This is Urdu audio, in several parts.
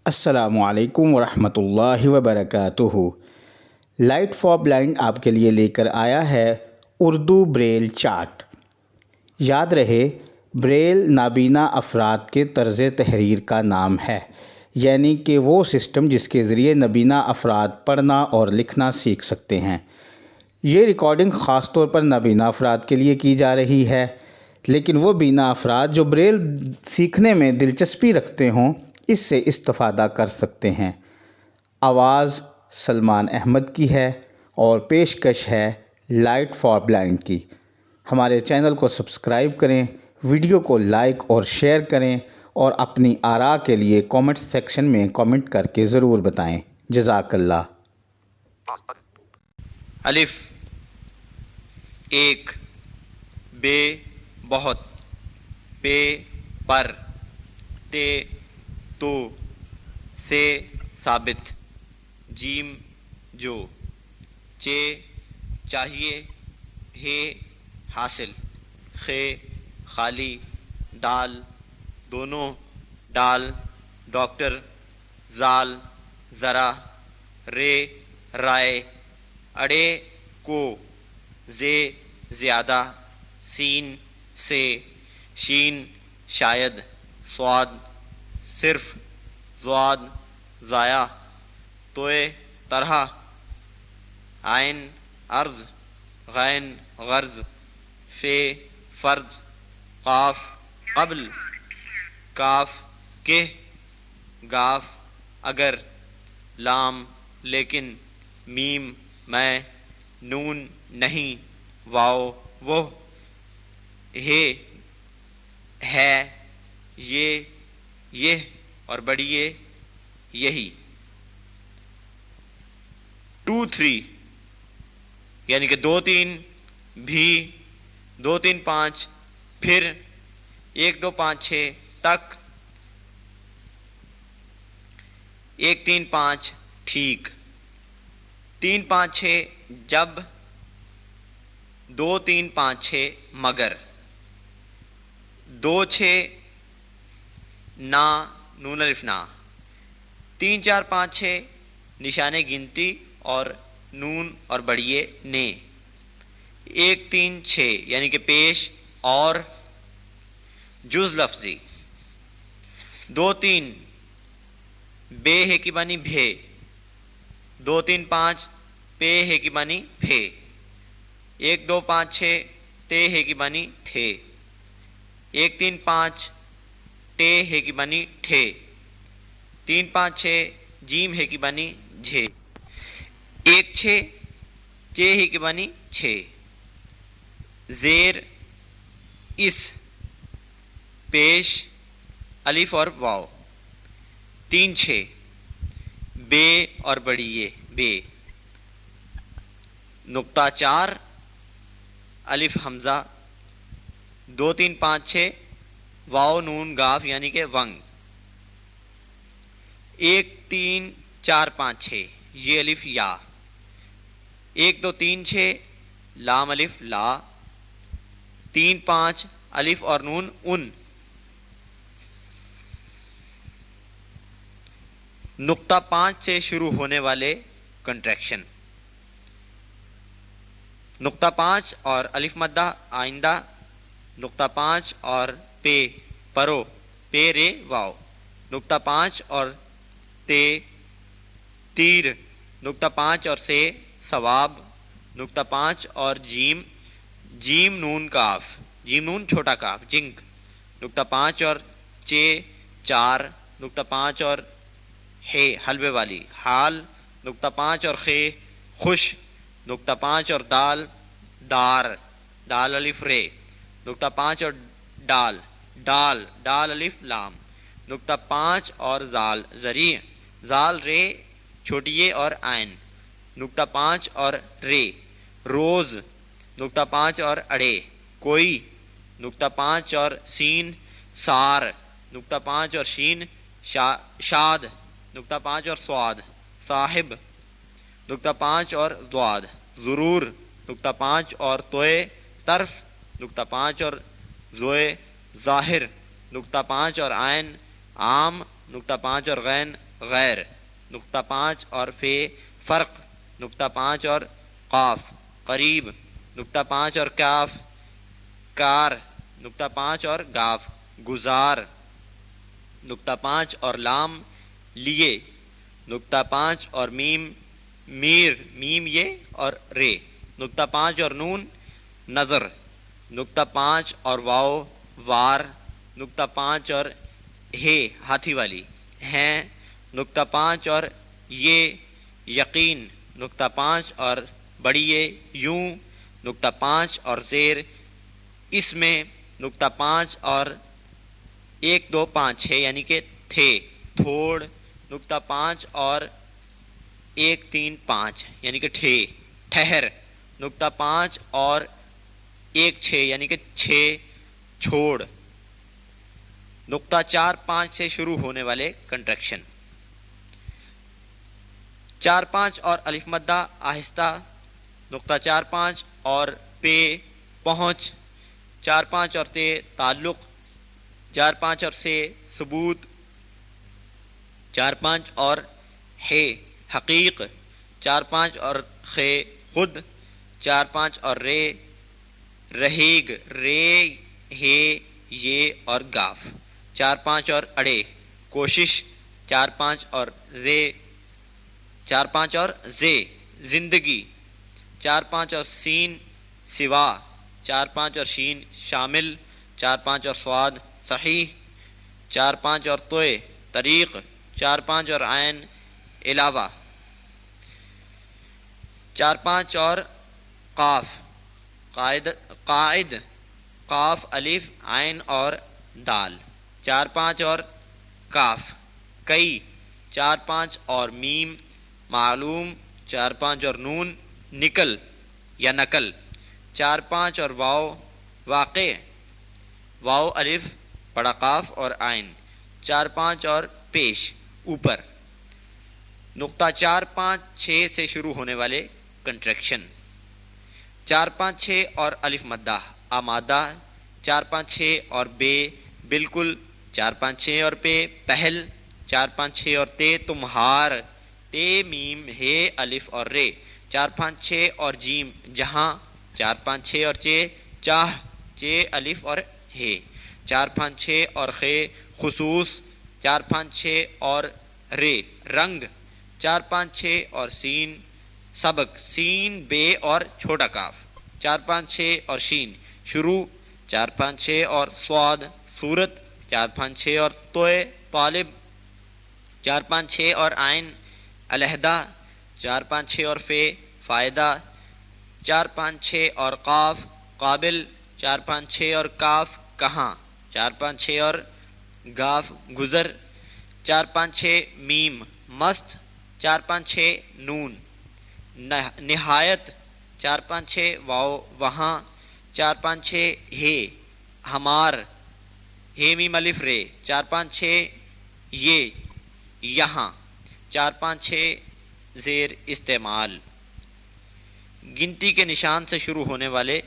السلام علیکم ورحمۃ اللہ وبرکاتہ۔ لائٹ فار بلائنڈ آپ کے لیے لے کر آیا ہے اردو بریل چارٹ۔ یاد رہے، بریل نابینا افراد کے طرز تحریر کا نام ہے، یعنی کہ وہ سسٹم جس کے ذریعے نابینا افراد پڑھنا اور لکھنا سیکھ سکتے ہیں۔ یہ ریکارڈنگ خاص طور پر نابینا افراد کے لیے کی جا رہی ہے، لیکن وہ بینا افراد جو بریل سیکھنے میں دلچسپی رکھتے ہوں اس سے استفادہ کر سکتے ہیں۔ آواز سلمان احمد کی ہے اور پیشکش ہے لائٹ فار بلائنڈ کی۔ ہمارے چینل کو سبسکرائب کریں، ویڈیو کو لائک اور شیئر کریں اور اپنی آراء کے لیے کامنٹ سیکشن میں کامنٹ کر کے ضرور بتائیں۔ جزاک اللہ۔ الف، ایک، بے، بہت، پے، پر، تے، تو، سے، ثابت، جیم، جو، چے، چاہیے، ہے، حاصل، خے، خالی، دال، دونوں، ڈال، ڈاکٹر، زال، ذرا، رے، رائے، اڑے، کو، زے، زیادہ، سین، سے، شین، شاید، صاد، صرف، ضاد، ضائع، توئے، طرح، عین، عرض، غین، غرض، فے، فرض، قاف، قبل، کاف، کہ، گاف، اگر، لام، لیکن، میم، میں، نون، نہیں، واو، وہ، ہے، یہ اور بڑھئے، یہی۔ 2 3 یعنی کہ 2 3 بھی، 2 3 5 پھر، 1 2 5 6 تک، 1 3 5 ٹھیک، 3 5 6 جب، 2 3 5 6 مگر، 2 6 نا، نون الف نا، 3 4 5 6 نشان گنتی اور نون اور بڑھئے نے، 1 3 6 یعنی کہ پیش اور جز لفظی، 2 3 بے ہے کی بانی بھے، 2 3 5 پے ہے کی بانی پھے، 1 2 5 6 تے ہے کی بانی تھے، 1 3 5 ٹے ہے کی بانی ٹھے، 3 5 6 جیم ہے کی بانی جھے، 1 6 چے ہے کی بانی چھے، زیر، اس، پیش، الف اور واو، 3 6 بے اور بڑھئے، بے، نقطہ 4 الف حمزہ، 2 3 5 6 واو نون گاف یعنی کہ ونگ، 1 3 4 5 6 یہ الف یا، 1 2 3 6 لام الف لا، 3 5 الف اور نون ان، نقطہ 5 سے شروع ہونے والے کنٹریکشن، نقطہ 5 اور الف مدہ آئندہ، نقطہ 5 اور پے، پرو، پے رے واو، نقطہ 5 اور تے، تیر، نقطہ 5 اور سے، ثواب، نقطہ 5 اور جیم، جیم نون کاف، جیم نون چھوٹا کاف، جنک، نقطہ 5 اور چے، چار، نقطہ 5 اور ہے حلوے والی، حال، نقطہ 5 اور خے، خوش، نقطہ 5 اور دال، دار، دال الف رے، نقطہ 5 اور ڈال، ڈال، ڈال الف لام، نقطہ 5 اور زال، ذریع، زال رے چھوٹیے اور عین، نقطہ 5 اور رے، روز، نقطہ 5 اور اڑے، کوئی، نقطہ 5 اور سین، سار، نقطہ 5 اور شین، شاد، نقطہ 5 اور سواد، صاحب، نقطہ 5 اور ضاد، ضرور، نقطہ 5 اور توئے، طرف، نقطہ 5 اور زوئے، ظاہر، نقطہ 5 اور عین، عام، نقطہ 5 اور غین، غیر، نقطہ 5 اور فے فرق، نقطہ 5 اور قاف قریب، نقطہ 5 اور کاف کار، نقطہ 5 اور گاف گزار، نقطہ 5 اور لام لیے، نقطہ 5 اور میم میر میم یہ اور رے، نقطہ 5 اور نون نظر، نقطہ 5 اور واو وار، نقطہ 5 اور ہے ہاتھی والی ہیں، نقطہ 5 اور یہ یقین، نقطہ 5 اور بڑی یہ یوں، نقطہ 5 اور زیر اس میں، نقطہ 5 اور 1 2 5 6 یعنی کہ تھے تھوڑ، نقطہ 5 اور 1 3 5 یعنی کہ ٹھے ٹھہر، نقطہ 5 اور 1 6 یعنی کہ چھ چھوڑ، نقطہ 4 5 سے شروع ہونے والے کنٹریکشن، 4 5 اور الف مدہ آہستہ، نقطہ 4 5 اور پے پہنچ، 4 5 اور تے تعلق، 4 5 اور سے ثبوت، 4 5 اور ہے حقیق، 4 5 اور خے خود، 4 5 اور رے رہیگ رے ہے یہ اور گاف، 4 5 اور اڑے کوشش، 4 5 اور زے 4 5 اور زے زندگی، 4 5 اور سین سوا، 4 5 اور شین شامل، 4 5 اور سواد صحیح، 4 5 اور توئے طریق، 4 5 اور عین علاوہ، 4 5 اور قاف قائد قاف الف عین اور دال، 4 5 اور کاف کئی، 4 5 اور میم معلوم، 4 5 اور نون نکل یا نقل، 4 5 اور واو واقع واو الف بڑا قاف اور عین، 4 5 اور پیش اوپر، نقطہ 4 5 6 سے شروع ہونے والے کنٹریکشن، 4 5 6 اور الف مدہ آمادہ، 4 5 6 اور بے بالکل، 4 5 6 اور پے پہل، 4 5 6 اور تے تمہار، تے میم ہے الف اور رے، 4 5 6 اور جیم جہاں، 4 5 6 اور چے چاہ چے الف اور ہے، 4 5 6 اور خے خصوص، 4 5 6 اور رے رنگ، 4 5 6 اور سین سبق سین بے اور چھوٹا کاف، 4 5 6 اور شین شروع، 4 5 6 اور سواد صورت، 4 5 6 اور توئے طالب، 4 5 6 اور عین علیحدہ، 4 5 6 اور فے فائدہ، 4 5 6 اور قاف قابل، 4 5 6 اور کاف کہاں، 4 5 6 اور گاف گزر، 4 5 6 میم مست، 4 5 6 نون نہایت، 4 5 6 واو وہاں، 4 5 6 ہے ہمار ہے میم الف رے، 4 5 6 یہ یہاں، 4 5 6 زیر استعمال، گنتی کے نشان سے شروع ہونے والے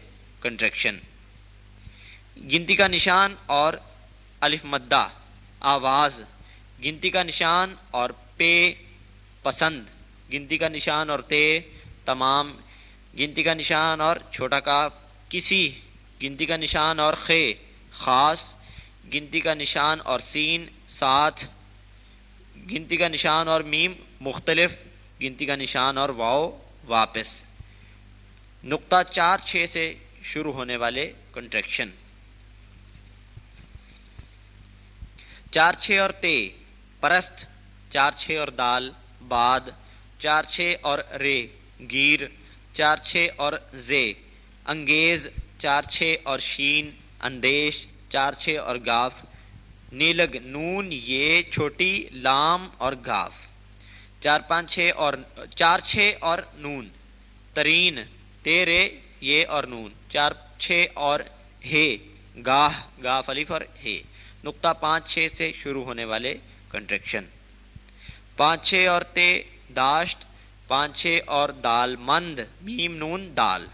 کنٹریکشن، گنتی کا نشان اور الف مدہ آواز، گنتی کا نشان اور پے پسند، گنتی کا نشان اور تے تمام، گنتی کا نشان اور چھوٹا کاف کسی، گنتی کا نشان اور خے خاص، گنتی کا نشان اور سین ساتھ، گنتی کا نشان اور میم مختلف، گنتی کا نشان اور واو واپس، نقطہ 4 6 سے شروع ہونے والے کنٹریکشن، 4 6 اور تے پرست، 4 6 اور دال بعد، 4 6 اور رے گیر، 4 6 اور زے انگیز، 4 6 اور شین اندیش، 4 6 اور گاف نیلگ نون یہ چھوٹی لام اور گاف، 4 5 6 اور 4 6 اور نون ترین تیرے یہ اور نون، 4 6 اور ہے گاہ گاف الف اور ہے، نقطہ 5 6 سے شروع ہونے والے کنٹریکشن، 5 6 اور تے داشت، 5 6 اور دال مند میم نون دال،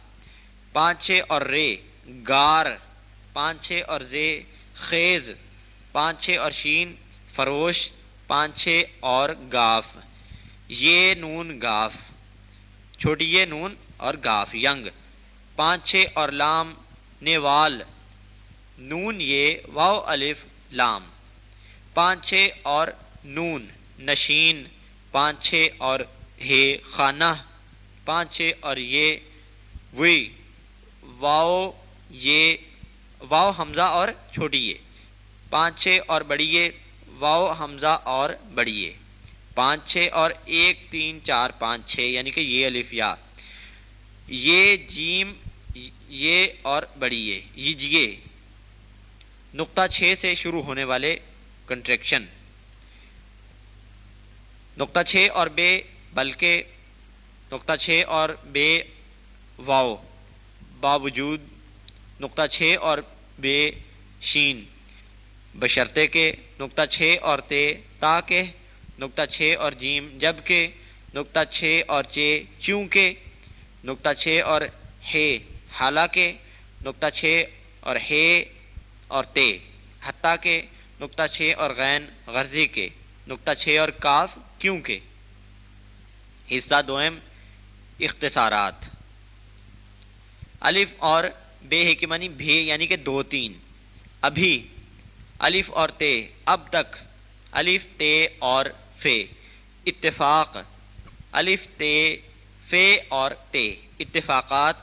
5 6 اور رے گار، 5 6 اور زے خیز، 5 6 اور شین فروش، 5 6 اور گاف، یہ نون گاف، چھوٹی یہ نون اور گاف ینگ، 5 6 اور لام نیوال، نون یہ واو الف لام، 5 6 اور نون نشین، 5 6 اور ہے خانہ، 5 6 اور یہ وی، یہ واو حمزہ اور چھوٹی یہ، 5 6 اور بڑی یہ واو حمزہ اور بڑی یہ، 5 6 اور 1 3 4 5 6 یعنی کہ یہ الف یا، یہ جیم یہ اور بڑی یہ نقطہ 6 سے شروع ہونے والے کنٹریکشن، نقطہ 6 اور بے بلکہ، نقطہ 6 اور بے واو باوجود، نقطہ 6 اور بے شین بشرطے کے، نقطہ 6 اور تے تاکہ، نقطہ 6 اور جیم جبکہ، نقطہ 6 اور چے چونکہ، نقطہ 6 اور ہے حالانکہ، نقطہ 6 اور ہے اور تے حتیٰ کہ، نقطہ 6 اور غین غرضی کے، نقطہ 6 اور کاف کیونکہ۔ حصہ دوم اختصارات۔ الف اور بے ہے کے معنی بھی یعنی کہ 2 3، ابھی، الف اور تے اب تک، الف تے اور فے اتفاق، الف تے فے اور تے اتفاقات،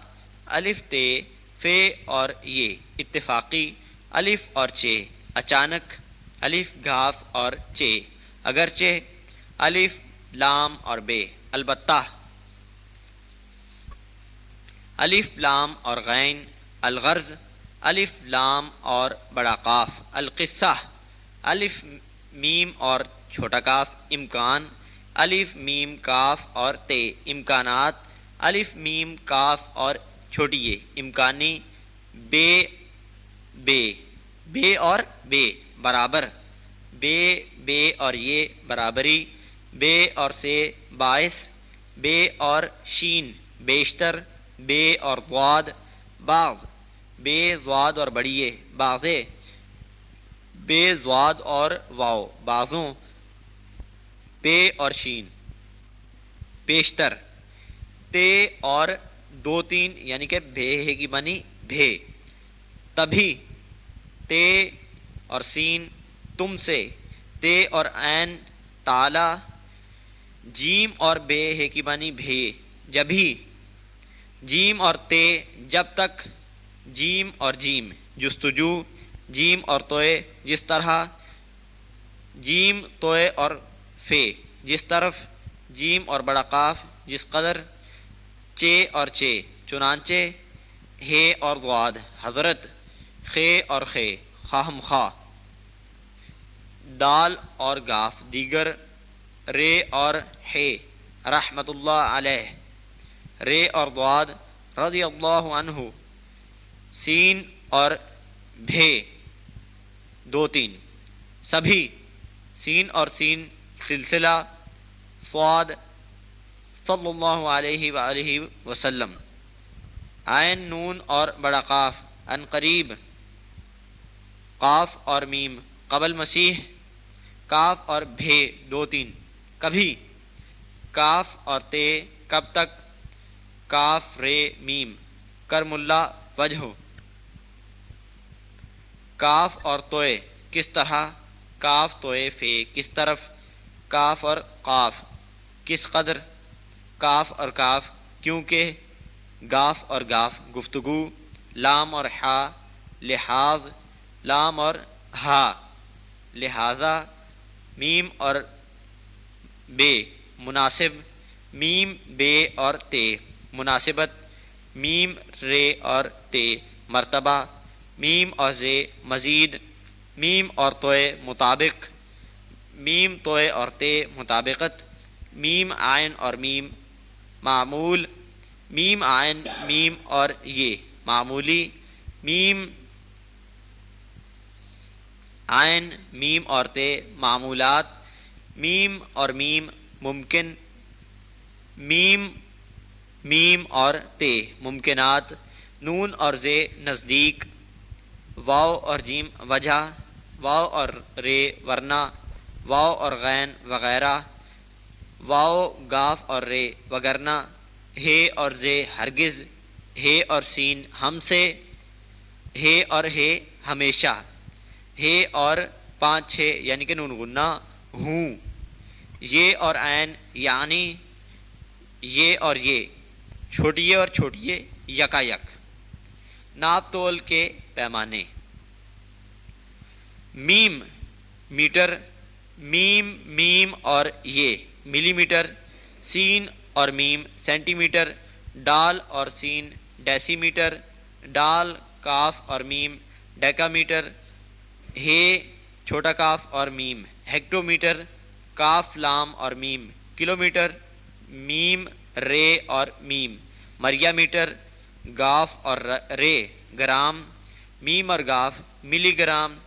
الف تے فے اور یہ اتفاقی، الف اور چے اچانک، الف گاف اور چے اگرچہ، الف لام اور بے البتہ، الف لام اور غین الغرض، الف لام اور بڑا قاف القصہ، الف میم اور چھوٹا کاف امکان، الف میم کاف اور تے امکانات، الف میم کاف اور چھوٹی یہ امکانی، بے اور بے برابر، بے اور یہ برابری، بے اور سے باعث، بے اور شین بیشتر، بے اور ضاد بعض، بے ضاد اور بڑیے بعضے، بے ضاد اور واو بعضوں، بے اور شین بیشتر، تے اور 2 3 یعنی کہ بے ہے کی بنی بھے، تبھی، تے اور سین تم سے، تے اور عین تالا، جیم اور بے ہے کی بنی بھے جبھی، جیم اور تے جب تک، جیم اور جیم جستجو، جیم اور توئے جس طرح، جیم توئے اور فے جس طرف، جیم اور بڑا قاف جس قدر، چے اور چے چنانچہ، ہے اور ضاد حضرت، خے اور خے خواہم خواہ، دال اور گاف دیگر، رے اور ہے رحمت اللہ علیہ، رے اور ضاد رضی اللہ عنہ، سین اور بھے 2 3 سبھی، سین اور سین سلسلہ، صاد صلی اللہ علیہ وآلہ وسلم، عین نون اور بڑا قاف ان قریب، قاف اور میم قبل مسیح، کاف اور بھے 2 3 کبھی، کاف اور تے کب تک، کاف رے میم کرم اللہ وجہ، کاف اور توئے کس طرح، کاف توئے فے کس طرف، کاف اور قاف کس قدر، کاف اور کاف کیونکہ، گاف اور گاف گفتگو، لام اور ہا لحاظ، لام اور ہا لہذا، میم اور بے مناسب، میم بے اور تے مناسبت، میم رے اور تے مرتبہ، میم اور زے مزید، میم اور توئے مطابق، میم توئے اور تے مطابقت، میم عین اور میم معمول، میم عین میم اور یہ معمولی، میم عین میم اور تے معمولات، میم اور میم ممکن، میم اور تے ممکنات، نون اور زے نزدیک، واو اور جیم وجہ، واو اور رے ورنہ، واو اور غین وغیرہ، واو گاف اور رے وگرنہ، ہے اور زے ہرگز، ہے اور سین ہم سے، ہے اور ہے ہمیشہ، ہے اور 5 6 یعنی کہ نون غنہ ہوں، یہ اور عین یعنی، یہ اور یہ، چھوٹیے اور چھوٹیے یکا یک۔ ناپ تول کے پیمانے: میم میٹر، میم میم اور یہ ملی میٹر، سین اور میم سینٹی میٹر، ڈال اور سین ڈیسی میٹر، ڈال کاف اور میم ڈیکا میٹر، ہے چھوٹا کاف اور میم ہیکٹو میٹر، کاف لام اور میم کلو میٹر، میم رے اور میم مریا میٹر، گاف اور رے گرام، میم اور گاف ملی گرام،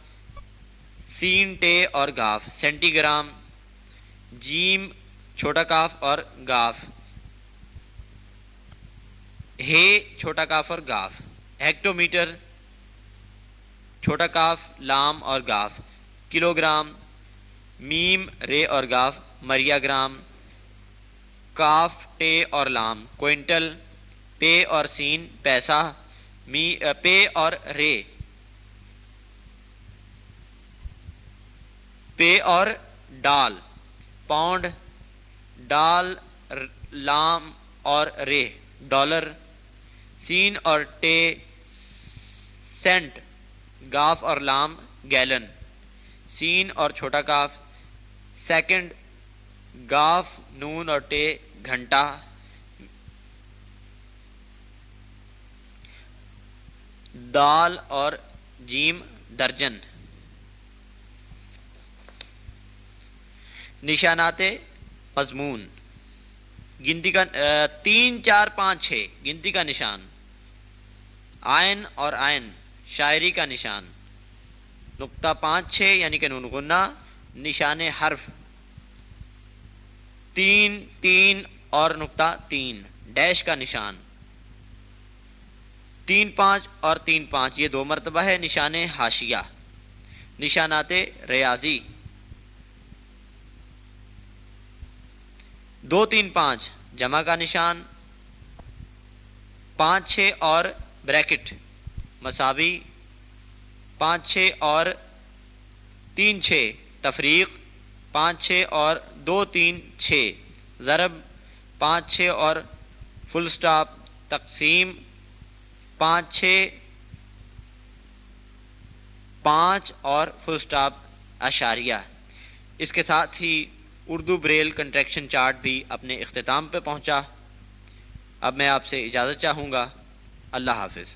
سین ٹے اور گاف سینٹی گرام، جیم چھوٹا کاف اور گاف، ہے چھوٹا کاف اور گاف ہیکٹو میٹر، چھوٹا کاف لام اور گاف کلو گرام، میم رے اور گاف مریا گرام، کاف ٹے اور لام کوئنٹل، پے اور سین پیسہ، پے اور رے، پے اور ڈال پاؤنڈ، ڈال لام اور رے ڈالر، سین اور ٹے سینٹ، گاف اور لام گیلن، سین اور چھوٹا کاف سیکنڈ، گاف نون اور ٹے گھنٹہ، دال اور جیم درجن۔ نشانات مضمون: گنتی کا 3 4 5 6 گنتی کا نشان، عین اور عین شاعری کا نشان، نقطہ 5 6 یعنی کہ نون غنہ نشان حرف، 3 3 اور نقطہ 3 ڈیش کا نشان، 3 5 اور 3 5 یہ 2 مرتبہ ہے نشان حاشیہ۔ نشانات ریاضی: 2 3 5 جمع کا نشان، 5 6 اور بریکٹ مساوی، 5 6 اور 3 6 تفریق، 5 6 اور 2 3 6 ضرب، 5 6 اور فل سٹاپ تقسیم، 5 6 5 اور فل سٹاپ اشاریہ۔ اس کے ساتھ ہی اردو بریل کنٹریکشن چارٹ بھی اپنے اختتام پہ پہنچا۔ اب میں آپ سے اجازت چاہوں گا۔ اللہ حافظ۔